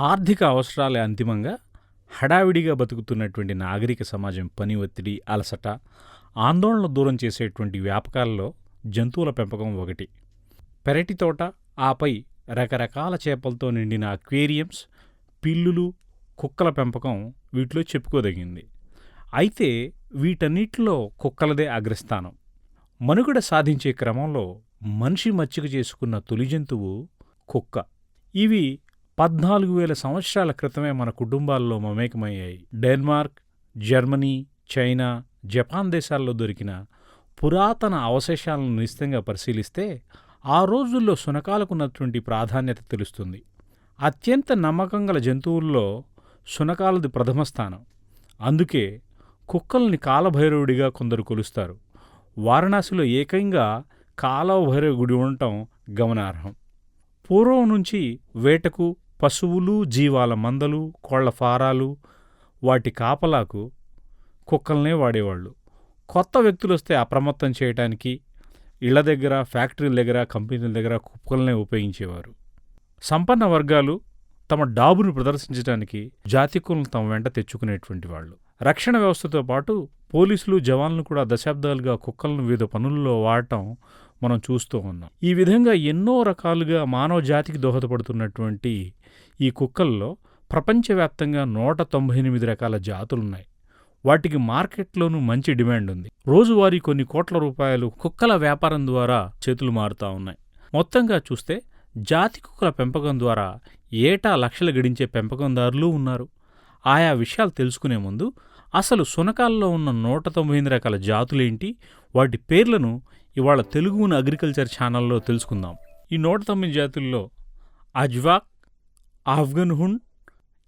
ఆర్థిక అవసరాలే అంతిమంగా హడావిడిగా బతుకుతున్నటువంటి నాగరిక సమాజం పని ఒత్తిడి, అలసట, ఆందోళన దూరం చేసేటువంటి వ్యాపకాల్లో జంతువుల పెంపకం ఒకటి. పెరటి తోట, ఆపై రకరకాల చేపలతో నిండిన అక్వేరియంస్, పిల్లులు, కుక్కల పెంపకం వీటిలో చెప్పుకోదగింది. అయితే వీటన్నిటిలో కుక్కలదే అగ్రస్థానం. మనుగడ సాధించే క్రమంలో మనిషి మచ్చిక చేసుకున్న తొలి జంతువు కుక్క. ఇవి 14,000 సంవత్సరాల క్రితమే మన కుటుంబాల్లో మమేకమయ్యాయి. డెన్మార్క్, జర్మనీ, చైనా, జపాన్ దేశాల్లో దొరికిన పురాతన అవశేషాలను నిశితంగా పరిశీలిస్తే ఆ రోజుల్లో శునకాలకున్నటువంటి ప్రాధాన్యత తెలుస్తుంది. అత్యంత నమ్మకం గల జంతువుల్లో శునకాలది ప్రథమ స్థానం. అందుకే కుక్కల్ని కాలభైరవుడిగా కొందరు కొలుస్తారు. వారణాసిలో ఏకంగా కాలభైరవ గుడి ఉండటం గమనార్హం. పూర్వం నుంచి వేటకు పశువులు, జీవాల మందలు, కోళ్ల ఫారాలు, వాటి కాపలాకు కుక్కల్నే వాడేవాళ్ళు. కొత్త వ్యక్తులొస్తే అప్రమత్తం చేయటానికి ఇళ్ల దగ్గర, ఫ్యాక్టరీల దగ్గర, కంపెనీల దగ్గర కుక్కల్నే ఉపయోగించేవారు. సంపన్న వర్గాలు తమ డాబును ప్రదర్శించడానికి జాతికులను తమ వెంట తెచ్చుకునేటువంటి వాళ్ళు. రక్షణ వ్యవస్థతో పాటు పోలీసులు, జవాన్లు కూడా దశాబ్దాలుగా కుక్కలను వివిధ పనుల్లో వాడటం మనం చూస్తూ ఉన్నాం. ఈ విధంగా ఎన్నో రకాలుగా మానవ జాతికి దోహదపడుతున్నటువంటి ఈ కుక్కల్లో ప్రపంచవ్యాప్తంగా 198 రకాల జాతులున్నాయి. వాటికి మార్కెట్లోనూ మంచి డిమాండ్ ఉంది. రోజువారీ కొన్ని కోట్ల రూపాయలు కుక్కల వ్యాపారం ద్వారా చేతులు మారుతా ఉన్నాయి. మొత్తంగా చూస్తే జాతి కుక్కల పెంపకం ద్వారా ఏటా లక్షలు గడించే పెంపకందారులు ఉన్నారు. ఆయా విషయాలు తెలుసుకునే ముందు అసలు శునకాల్లో ఉన్న 198 రకాల జాతులేంటి, వాటి పేర్లను ఇవాళ తెలుగున అగ్రికల్చర్ ఛానల్లో తెలుసుకుందాం. ఈ 109 జాతుల్లో Azawakh, Afghan hound,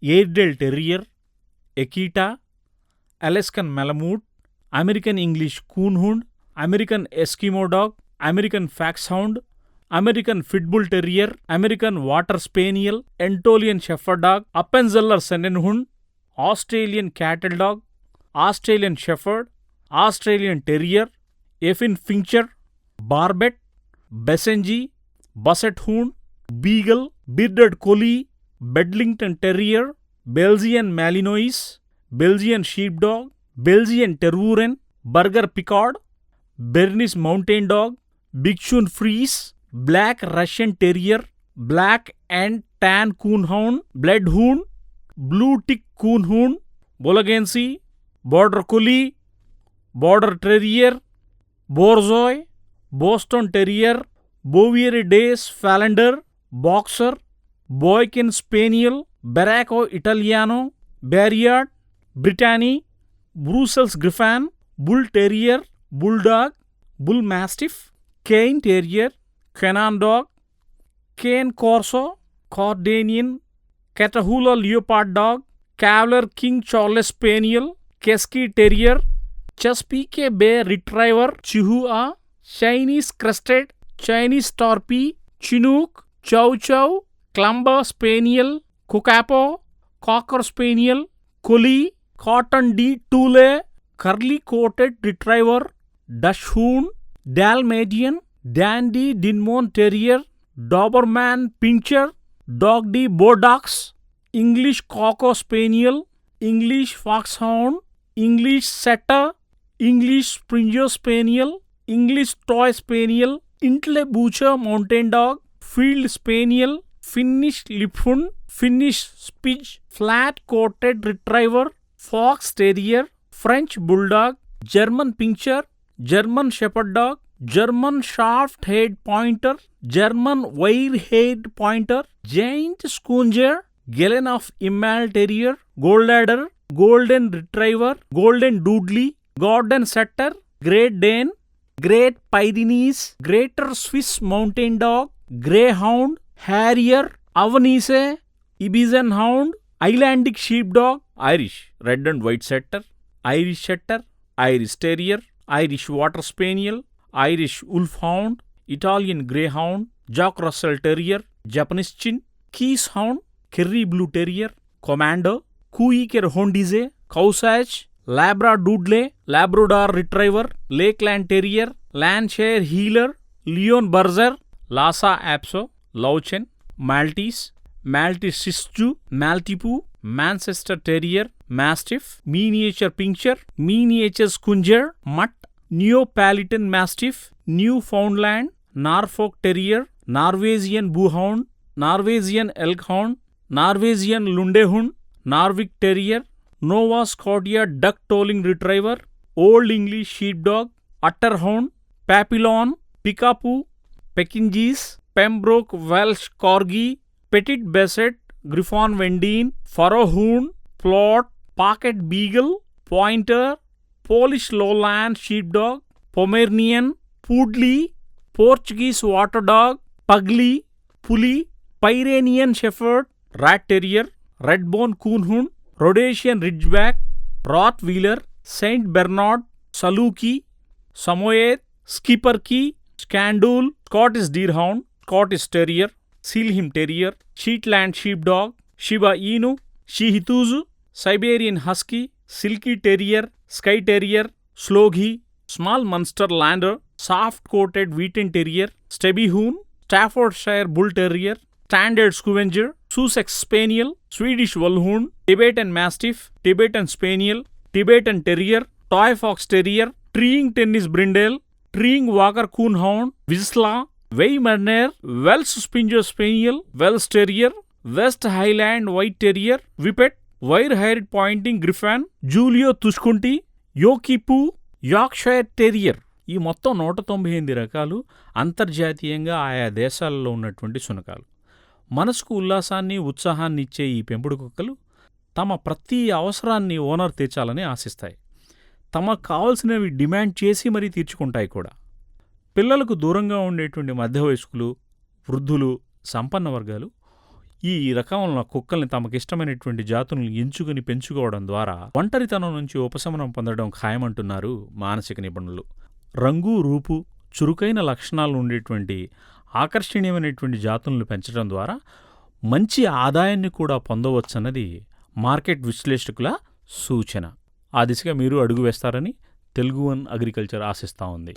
Airedale terrier, Akita, Alaskan Malamute, American English coon hound, American Eskimo dog, American fox hound, American pitbull terrier, American water spaniel, Anatolian shepherd dog, Appenzeller Sennenhund, Australian cattle dog, Australian shepherd, Australian terrier, Affenpinscher, Barbet, Basenji, basset hound, beagle, bearded collie, Bedlington terrier, Belgian Malinois, Belgian sheep dog, Belgian Tervuren, Berger Picard, Bernese mountain dog, Bichon Frise, black Russian terrier, black and tan coon hound, blood hound, blue tick coon hound, Bolognese, border collie, border terrier, borzoi, Boston terrier, Bouvier des Flandres, boxer, Boykin spaniel, Bracco Italiano, Briard, Brittany, Brussels griffon, bull terrier, bulldog, bull mastiff, cairn terrier, Canaan dog, Cane Corso, Cardigan, Catahoula leopard dog, cavalier King Charles spaniel, Cesky terrier, Chesapeake Bay retriever, Chihuahua, Chinese crested, Chinese shar pei, Chinook, chow chow, Clumber spaniel, cockapoo, cocker spaniel, collie, Coton D టూలే, curly coated retriever, dachshund, Dalmatian, Dandie Dinmont terrier, Doberman pinscher, Dogue de Bordeaux, English cocker spaniel, English fox hound, English setter, English springer spaniel, English toy spaniel, Entlebucher mountain dog, field spaniel, Finnish Lapphund, Finnish spitz, flat coated retriever, fox terrier, French bulldog, German pinscher, German shepherd dog, German short haired pointer, German wire haired pointer, giant schnauzer, Glen of Imaal terrier, Goldador, golden retriever, golden డూడ్లీ, garden setter, Great Dane, Great Pyrenees, Greater Swiss mountain dog, greyhound, harrier, Havanese, Ibizan hound, Icelandic sheep dog, Irish red and white setter, Irish setter, Irish terrier, Irish water spaniel, Irish wolf hound, Italian greyhound, Jack Russell terrier, Japanese chin, Keeshond, Kerry blue terrier, Komondor, Kooikerhondje, Kuvasz, Labradoodle, Labrador retriever, Lakeland terrier, Lancashire heeler, Leonberger, Lhasa Apso, Lowchen, Maltese, Maltese Shih Tzu, Maltipoo, Manchester terrier, mastiff, miniature pinscher, miniature schnauzer, mutt, Neapolitan mastiff, Newfoundland, Norfolk terrier, Norwegian buhund, Norwegian elkhound, Norwegian Lundehund, Norwich terrier, Nova Scotia duck tolling retriever, Old English sheep dog, otterhound, papillon, peekapoo, Pekingese, Pembroke Welsh corgi, Petit Basset, Griffon Vendeen, Pharaoh hound, Plott, pocket beagle, pointer, Polish lowland sheep dog, Pomeranian, poodle, Portuguese water dog, puggle, puli, Pyrenean shepherd, rat terrier, red bone coonhound, Rhodesian ridgeback, Rottweiler, Saint Bernard, saluki, సమోయేద్, స్కిపర్కీ, స్కాండూల్, Scottish deerhound, Scottish terrier, Sealyham terrier, Shetland sheep dog, Shiba Inu, Shih Tzu, Siberian husky, silky terrier, Skye terrier, sloughi, small Munsterlander, soft coated wheaten terrier, Stabyhoun, Staffordshire bull terrier, standard schnauzer, Sussex spaniel, Swedish Vallhund, Tibetan mastiff, Tibetan spaniel, Tibetan terrier, toy fox terrier, treeing Tennessee brindle, treeing Walker coonhound, vizsla, Weimaraner, Welsh springer spaniel, Welsh terrier, West Highland white terrier, whippet, wire haired pointing griffon, Julio తుష్కుంటి, యోకిపూ, Yorkshire terrier. ఈ మొత్తం 198 రకాలు అంతర్జాతీయంగా ఆయా దేశాలలో ఉన్నటువంటి శునకాలు. మనసుకు ఉల్లాసాన్ని, ఉత్సాహాన్ని ఇచ్చే ఈ పెంపుడు కుక్కలు తమ ప్రతి అవసరాన్ని ఓనర్ తీర్చాలని ఆశిస్తాయి. తమకు కావలసినవి డిమాండ్ చేసి మరీ తీర్చుకుంటాయి కూడా. పిల్లలకు దూరంగా ఉండేటువంటి మధ్య వయస్కులు, వృద్ధులు, సంపన్న వర్గాలు ఈ రకముల కుక్కల్ని తమకిష్టమైనటువంటి జాతులను ఎంచుకుని పెంచుకోవడం ద్వారా ఒంటరితనం నుంచి ఉపశమనం పొందడం ఖాయమంటున్నారు మానసిక నిపుణులు. రంగు, రూపు, చురుకైన లక్షణాలు ఉండేటువంటి ఆకర్షణీయమైనటువంటి జాతులను పెంచడం ద్వారా మంచి ఆదాయాన్ని కూడా పొందవచ్చన్నది మార్కెట్ విశ్లేషకుల సూచన. ఆ దిశగా మీరు అడుగు వేస్తారని తెలుగు వన్ అగ్రికల్చర్ ఆశిస్తూ ఉంది.